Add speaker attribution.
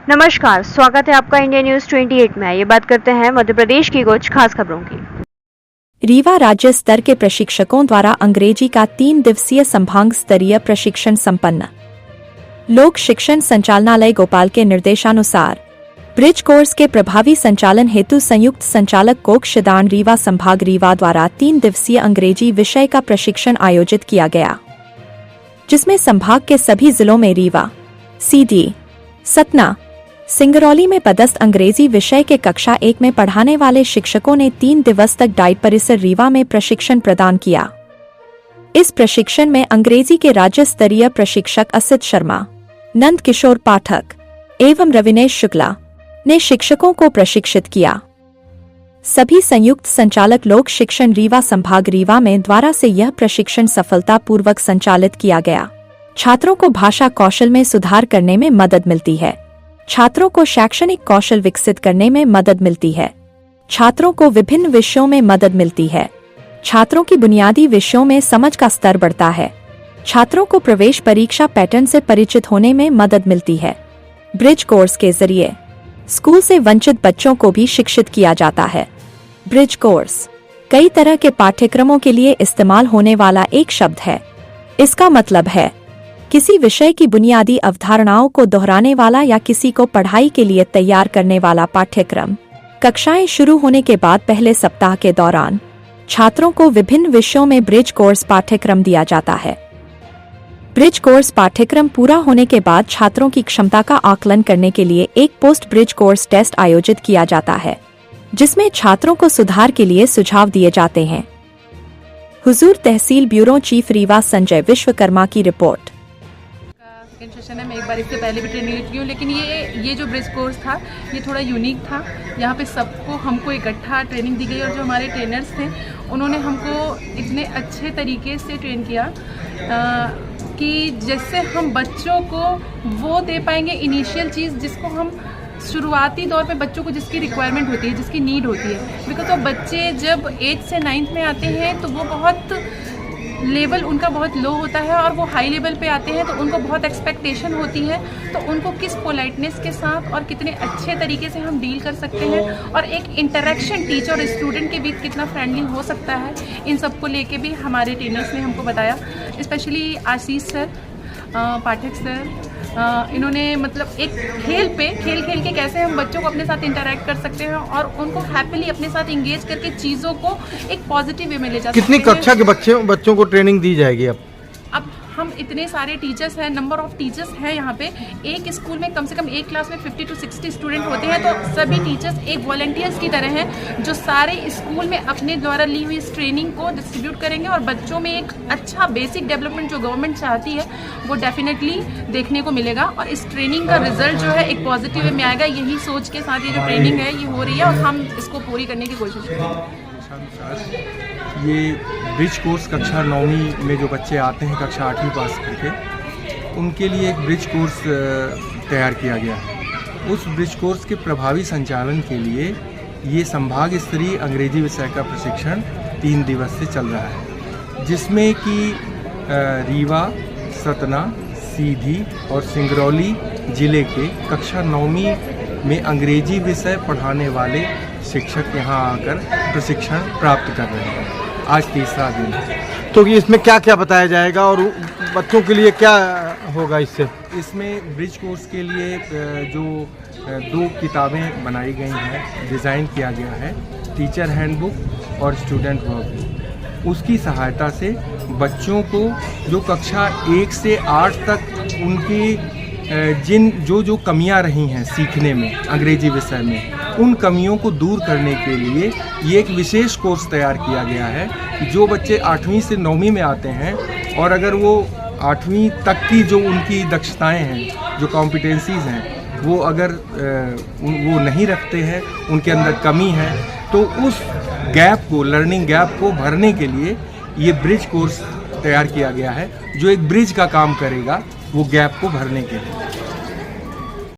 Speaker 1: नमस्कार, स्वागत है आपका इंडिया न्यूज 28 में। ये बात करते हैं मध्य प्रदेश की कुछ खास खबरों की।
Speaker 2: रीवा राज्य स्तर के प्रशिक्षकों द्वारा अंग्रेजी का 3 दिवसीय संभाग स्तरीय प्रशिक्षण संपन्न। लोक शिक्षण संचालनालय भोपाल के निर्देशानुसार ब्रिज कोर्स के प्रभावी संचालन हेतु संयुक्त संचालक कोक्षदान रीवा संभाग रीवा द्वारा 3 दिवसीय अंग्रेजी विषय का प्रशिक्षण आयोजित किया गया, जिसमें संभाग के सभी जिलों में रीवा, सीधी, सतना, सिंगरौली में पदस्थ अंग्रेजी विषय के कक्षा 1 में पढ़ाने वाले शिक्षकों ने 3 दिवस तक डाइट परिसर रीवा में प्रशिक्षण प्रदान किया। इस प्रशिक्षण में अंग्रेजी के राज्य स्तरीय प्रशिक्षक असित शर्मा, नंद किशोर पाठक एवं रविनेश शुक्ला ने शिक्षकों को प्रशिक्षित किया। सभी संयुक्त संचालक लोक शिक्षण रीवा संभाग रीवा में द्वारा से यह प्रशिक्षण सफलतापूर्वक संचालित किया गया। छात्रों को भाषा कौशल में सुधार करने में मदद मिलती है। छात्रों को शैक्षणिक कौशल विकसित करने में मदद मिलती है। छात्रों को विभिन्न विषयों में मदद मिलती है। छात्रों की बुनियादी विषयों में समझ का स्तर बढ़ता है। छात्रों को प्रवेश परीक्षा पैटर्न से परिचित होने में मदद मिलती है। ब्रिज कोर्स के जरिए स्कूल से वंचित बच्चों को भी शिक्षित किया जाता है। ब्रिज कोर्स कई तरह के पाठ्यक्रमों के लिए इस्तेमाल होने वाला एक शब्द है। इसका मतलब है किसी विषय की बुनियादी अवधारणाओं को दोहराने वाला या किसी को पढ़ाई के लिए तैयार करने वाला पाठ्यक्रम। कक्षाएं शुरू होने के बाद पहले सप्ताह के दौरान छात्रों को विभिन्न विषयों में ब्रिज कोर्स पाठ्यक्रम दिया जाता है। ब्रिज कोर्स पाठ्यक्रम पूरा होने के बाद छात्रों की क्षमता का आकलन करने के लिए एक पोस्ट ब्रिज कोर्स टेस्ट आयोजित किया जाता है, जिसमें छात्रों को सुधार के लिए सुझाव दिए जाते हैं। हुजूर तहसील ब्यूरो चीफ रीवा संजय विश्वकर्मा की रिपोर्ट।
Speaker 3: सेकेंड सेशन है। मैं एक बार इससे पहले भी ट्रेनिंग ले चुकी हूँ, लेकिन ये जो ब्रिज कोर्स था ये थोड़ा यूनिक था। यहाँ पे सबको हमको इकट्ठा ट्रेनिंग दी गई और जो हमारे ट्रेनर्स थे उन्होंने हमको इतने अच्छे तरीके से ट्रेन किया कि जिससे हम बच्चों को वो दे पाएंगे इनिशियल चीज़ जिसको हम शुरुआती दौर पे बच्चों को जिसकी रिक्वायरमेंट होती है, जिसकी नीड होती है। बिकॉज वो बच्चे जब 8 से 9th में आते हैं तो वो बहुत लेवल उनका बहुत लो होता है और वो हाई लेवल पे आते हैं तो उनको बहुत एक्सपेक्टेशन होती है। तो उनको किस पोलाइटनेस के साथ और कितने अच्छे तरीके से हम डील कर सकते हैं और एक इंटरेक्शन टीचर और स्टूडेंट के बीच कितना फ्रेंडली हो सकता है, इन सब को लेके भी हमारे ट्रेनर्स ने हमको बताया। स्पेशली आशीष सर, पाठक सर, इन्होंने मतलब एक खेल खेल के कैसे हम बच्चों को अपने साथ इंटरेक्ट कर सकते हैं और उनको हैप्पीली अपने साथ इंगेज करके चीज़ों को एक पॉजिटिव वे में ले जा सकते हैं।
Speaker 4: कितनी कक्षा के बच्चों को ट्रेनिंग दी जाएगी
Speaker 3: अब हम इतने सारे टीचर्स हैं, नंबर ऑफ टीचर्स हैं यहाँ पे। एक स्कूल में कम से कम एक क्लास में 50 to 60 स्टूडेंट होते हैं, तो सभी टीचर्स एक वॉलंटियर्स की तरह हैं जो सारे स्कूल में अपने द्वारा ली हुई इस ट्रेनिंग को डिस्ट्रीब्यूट करेंगे और बच्चों में एक अच्छा बेसिक डेवलपमेंट जो गवर्नमेंट चाहती है वो डेफिनेटली देखने को मिलेगा और इस ट्रेनिंग का रिजल्ट जो है एक पॉजिटिव वे में आएगा। यही सोच के साथ ये जो ट्रेनिंग है ये हो रही है और हम इसको पूरी करने की कोशिश करेंगे।
Speaker 5: ये ब्रिज कोर्स कक्षा 9वीं में जो बच्चे आते हैं कक्षा 8वीं पास करके, उनके लिए एक ब्रिज कोर्स तैयार किया गया है। उस ब्रिज कोर्स के प्रभावी संचालन के लिए ये संभाग स्तरीय अंग्रेजी विषय का प्रशिक्षण 3 दिवस से चल रहा है, जिसमें कि रीवा, सतना, सीधी और सिंगरौली जिले के कक्षा 9वीं में अंग्रेजी विषय पढ़ाने वाले शिक्षक यहाँ आकर प्रशिक्षण प्राप्त कर रहे हैं। आज तीसरा दिन है।
Speaker 4: तो इसमें क्या क्या बताया जाएगा और बच्चों के लिए क्या होगा
Speaker 5: इसमें ब्रिज कोर्स के लिए जो 2 किताबें बनाई गई हैं, डिज़ाइन किया गया है, टीचर हैंडबुक और स्टूडेंट वर्कबुक। उसकी सहायता से बच्चों को जो कक्षा 1 से 8 तक उनकी जो कमियां रही हैं सीखने में अंग्रेजी विषय में, उन कमियों को दूर करने के लिए ये एक विशेष कोर्स तैयार किया गया है कि जो बच्चे 8वीं से 9वीं में आते हैं और अगर वो 8वीं तक की जो उनकी दक्षताएं हैं, जो कॉम्पिटेंसीज़ हैं, वो अगर वो नहीं रखते हैं, उनके अंदर कमी है, तो उस गैप को, लर्निंग गैप को भरने के लिए ये ब्रिज कोर्स तैयार किया गया है, जो एक ब्रिज का काम करेगा वो गैप को भरने के लिए।